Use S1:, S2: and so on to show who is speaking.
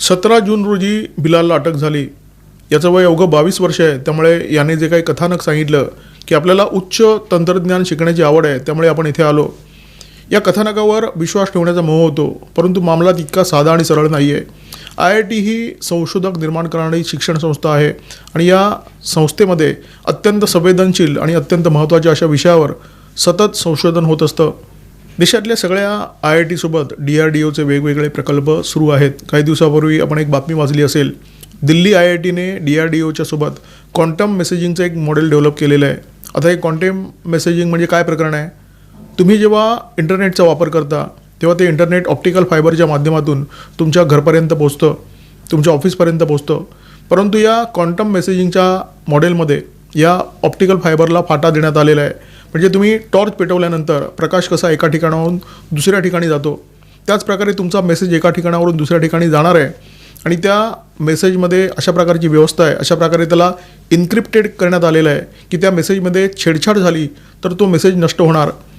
S1: 17 जून रोजी बिलालला अटक झाली. याचं वय अवघं 22 वर्ष आहे. त्यामुळे याने जे काही कथानक सांगितलं की आपल्याला उच्च तंत्रज्ञान शिकण्याची आवड आहे, त्यामुळे आपण इथे आलो. या कथानकावर विश्वास ठेवण्याचा मोह होतो, परंतु मामला तितका साधा आणि सरळ नाही आहे. IIT ही संशोधक निर्माण करणारी शिक्षण संस्था आहे आणि या संस्थेमध्ये अत्यंत संवेदनशील आणि अत्यंत महत्त्वाच्या अशा विषयावर सतत संशोधन होत असतं. देशातल्या सगळ्या IIT सोबत DRDOचे वेगवेगळे प्रकल्प सुरू आहेत. काही दिवसापूर्वी आपण एक बातमी वाचली असेल. दिल्ली IITने DRDOच्या सोबत क्वांटम मेसेजिंगचं एक मॉडेल डेव्हलप केलेलं आहे. आता हे क्वांटम मेसेजिंग म्हणजे काय प्रकरण आहे? तुम्ही जेव्हा इंटरनेटचा वापर करता तेव्हा ते इंटरनेट ऑप्टिकल फायबरच्या माध्यमातून तुमच्या घरापर्यंत पोहोचतं, तुमच्या ऑफिसपर्यंत पोहोचतं. परंतु या क्वांटम मेसेजिंगच्या मॉडेलमध्ये या ऑप्टिकल फायबरला फाटा देण्यात आलेला आहे. म्हणजे तुम्ही टॉर्च पेटवल्यानंतर प्रकाश कसा एका ठिकाणाहून दुसऱ्या ठिकाणी जातो, त्याच प्रकारे तुमचा मेसेज एका ठिकाणावरून दुसऱ्या ठिकाणी जाणार आहे. आणि त्या मेसेजमध्ये अशा प्रकारची व्यवस्था आहे, अशा प्रकारे त्याला इन्क्रिप्टेड करण्यात आलेलं आहे की त्या मेसेजमध्ये छेडछाड झाली तर तो मेसेज नष्ट होणार.